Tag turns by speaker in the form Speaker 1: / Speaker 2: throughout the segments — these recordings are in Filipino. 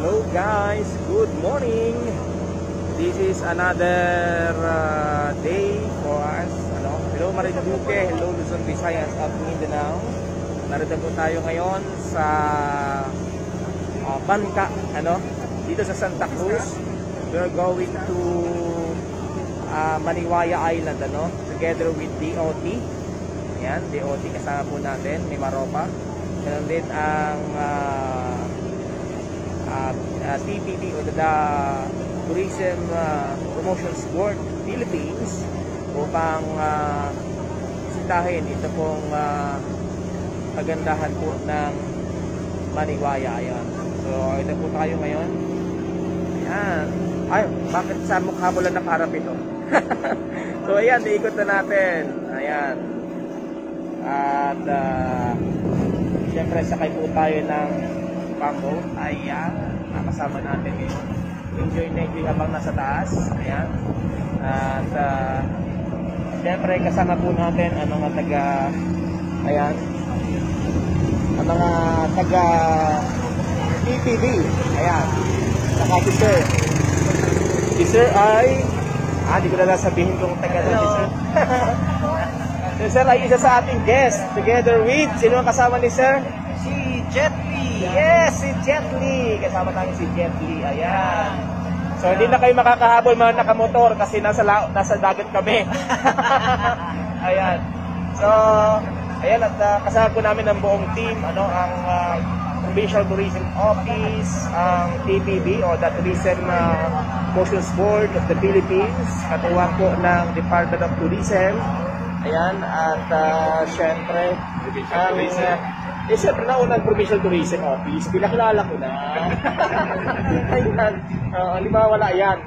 Speaker 1: Hello guys, good morning. This is another day for us. Hello Marinduque, hello Luzon, Visayas at Mindanao. Narito po tayo ngayon sa Bangka, dito sa Santa Cruz. We're going to Maniwaya Island, together with DOT. Yan, DOT kasama po natin, may Maropa. Ganun din ang TPB o the Tourism Promotions Board Philippines upang bisitahin ito pong kagandahan po ng Maniwaya. Ayan. So ito po tayo ngayon. Ayan. Ay, bakit sa mukha mo lang nakaharap ito? So ayan, iikot na natin. Ayan. At siyempre sakay po tayo ng pambo. Ayan, kasama natin ngayon. Enjoy na enjoy habang nasa taas. Ayan. At siyempre kasama po natin ang mga taga, ayan, ang mga taga TPB. Ayan. Saka si Sir. Si Sir ay di ko na sabihin kung taga na si Sir. Si Sir ay isa sa ating guest together with, sino ang kasama ni Sir?
Speaker 2: Si Jet Li.
Speaker 1: Yes, si Jet Li. Kasama tayo si Jet Li. Ayan. So hindi na kayo makakahabol mga nakamotor kasi nasa dagat kami. Ayan. So ayan, at kasama po namin ang buong team, ang Provincial Tourism Office, ang TPB o the Tourism Promotions Board of the Philippines, katuwang po ng Department of Tourism. Ayan, at syempre siyempre naunang Provincial Tourism Office, pinakilala ko na. Ayan, wala yan.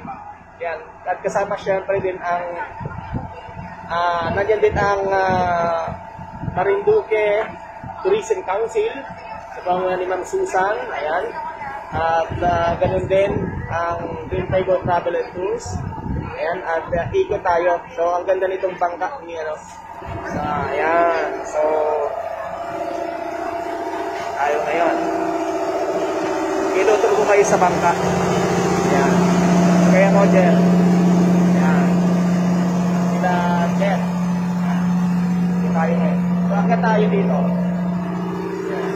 Speaker 1: Ayan, at kasama syempre din ang nandiyan din ang Marinduque Tourism Council sa pangalan ni Ma'am Susan. Ayan, at ganun din ang Green Tiger Travel and Tours. Ayan, at ikot tayo. So ang ganda nitong bangka ni so, ayan, so tayo ngayon. Ituturo ko kayo sa bangka. Ayan. Kaya mo, Jen. Ayan. Sila, Jen. Hindi tayo ngayon. So, hanggang tayo dito. Ayan.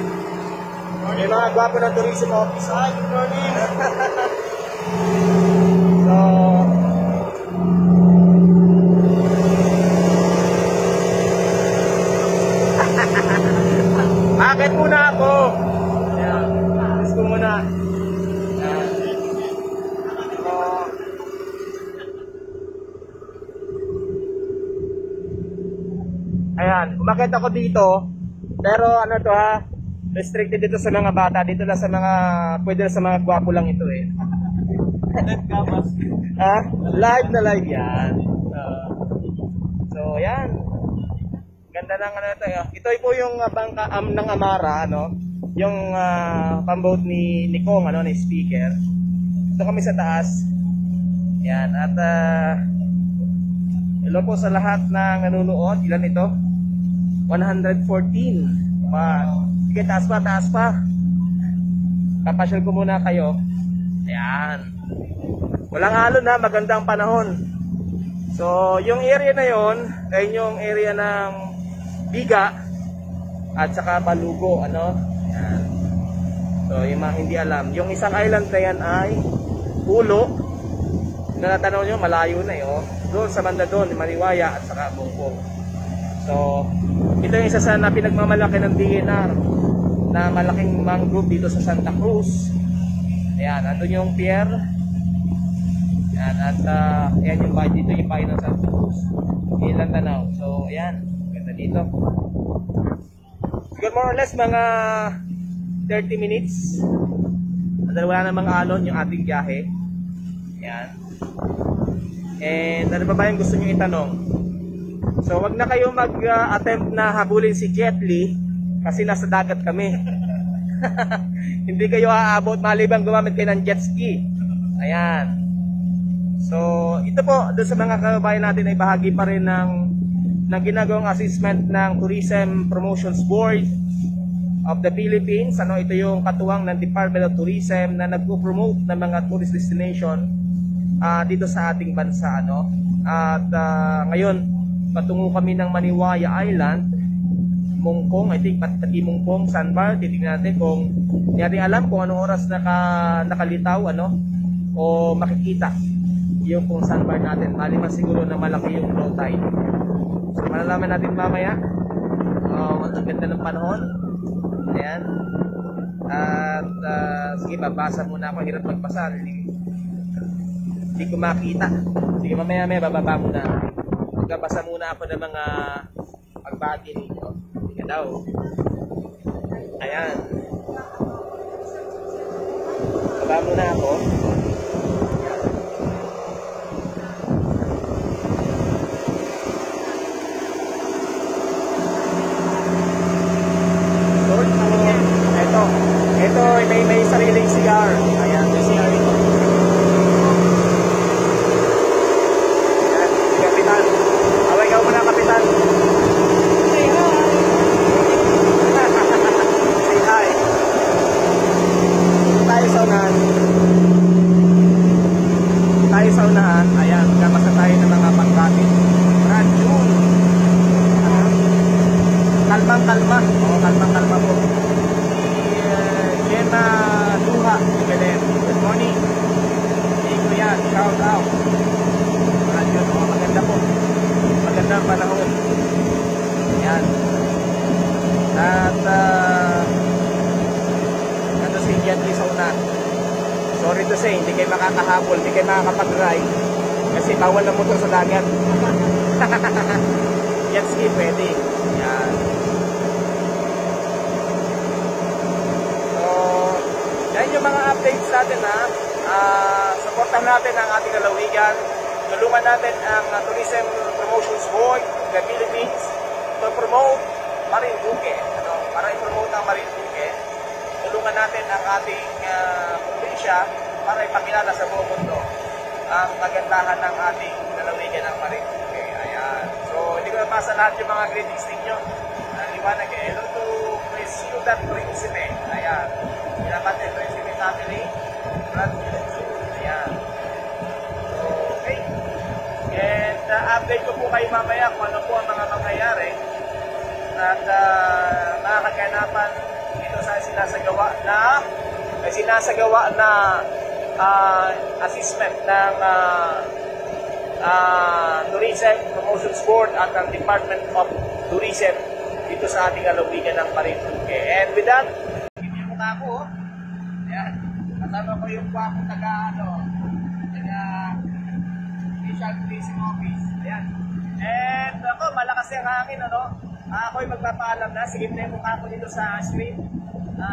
Speaker 1: May mga gwapo ng tourism office. Hi, good morning. So, akit muna ako. Ayan. Gusto ko muna. Ayan. So, ayan. Umakit ako dito. Pero restricted dito sa mga bata. Dito lang sa mga, pwede sa mga gwapo lang ito eh. Live na live yan. So, ayan. Ganda ng ito. Ito po yung bangka ng Amara, yung pamboat ni Kong, ni speaker. Ito kami sa taas. Yan, at hello po sa lahat ng nanonood. Ilan ito? 114. Sige, taas pa. Papasyal ko muna kayo. Ayan. Walang alon na, magandang panahon. So, yung area na yon ay yung area ng Biga at saka Balugo, Yan. So, yung mga hindi alam, yung isang island na yan ay Ulo. Na natanaw nyo, malayo na doon sa banda doon, Maniwaya at saka Bungkong. So, ito yung isa sa pinagmamalaki ng DNR na malaking mangrove dito sa Santa Cruz. Ayan, andun yung pier. Ayan, at ayan yung bahay dito, yung bahay ng Santa Cruz. Ilang tanaw. So, ayan. Dito. Siguro more or less mga 30 minutes. Dahil wala namang alon yung ating biyahe. Ayan. And ano pa ba yung gusto nyo itanong? So wag na kayo mag-attempt na habulin si Jet Li kasi nasa dagat kami. Hindi kayo aabot maliban gumamit kayo ng jet ski. Ayan. So ito po, doon sa mga kababayan natin ay bahagi pa rin ng ginagawang assessment ng Tourism Promotions Board of the Philippines. Ito yung katuwang ng Department of Tourism na nagpo-promote ng mga tourist destination dito sa ating bansa. At ngayon, patungo kami ng Maniwaya Island, Mongkong, I think pati Mongkong, Sandbar. Titingnan natin kung hindi alam kung anong oras nakalitaw o makikita yung kung sandbar natin. Maliban siguro na malaki yung low tide. So malalaman natin mamaya. Ang ganda ng panahon. Ayan. At sige, babasa muna ako. Hirap magbasa. Hindi ko makita. Sige, mamaya bababa muna. Magbabasa muna ako ng mga pagbati ninyo. Sige daw. Ayan. Baba muna ako. Ito may sariling CR. Ayan, may CR ito. Ayan, si Kapitan. Away ka muna, Kapitan. Say hi. Say hi. Dito tayo sa unahan. Ayan, kamasa tayo ng mga pangkatin. Ranjun. Kalmang-kalma. Kalmang-kalma po. Jenna Duha, good morning. Ito yan, shout out. Yun, maganda po. Maganda ang panahon. Yan. At si Gently sa una. Sorry to say, hindi kayo makakahabol, hindi kayo makakapag-ride kasi bawal na motor sa dagat. Jet ski pwede. Yan. Yan yung mga updates natin supportan natin ang ating lalawigan. Tulungan natin ang Tourism Promotions Board of the Philippines to promote Marinduque. Para i-promote ang Marinduque, tulungan natin ang ating probinsya para ipakilala sa buong mundo ang kagandahan ng ating lalawigan ng Marinduque. Ayan. So, hindi ko napasa lahat yung mga greetings ninyo. Liwanag hello to Ciudad Principe. Ayan. Dapat yung Principe family. Ayan. So, okay. And update ko po kayo mamaya kung ano po ang mga mangyayari at mga kaganapan dito sa sinasagawa na assessment ng Tourism Promotions Board at ang Department of Tourism dito sa ating lalawigan ng Marinduque. And with that, hindi mo mukha ko. Ayan. Kasama ko yung kwakong taga Official Tourism Office. Ayan. And ako, malakas yung hangin, ako'y magpapaalam na. Sige na yung mukha ko dito sa screen.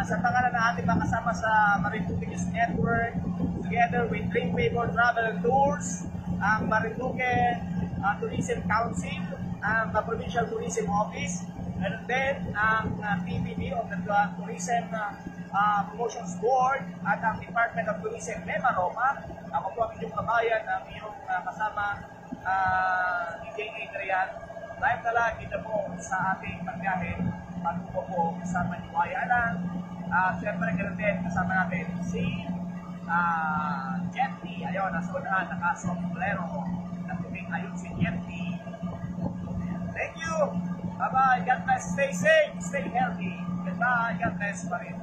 Speaker 1: Sa pangalan ng ating makasama sa Marinduque News Network, together with Dream Favor Travel and Tours, ang Marinduque Tourism Council, ang Provincial Tourism Office, and then ang TPB of the Tourism Promotions Board at ang Department of Tourism Lema Roma. Ako po ang inyong kabayan, ang iyong kasama DJ Adrian. Live na lang dito po sa ating pagbiyahe patungo po sa Maniwaya Island. Siyempre ganoon din kasama natin si Jetty. Ayun, nasa unahan, naka-sombrero. Nagtuming ayun si Jetty. Thank you! Bye-bye! God bless! Stay safe! Stay healthy! Goodbye! God bless pa rin!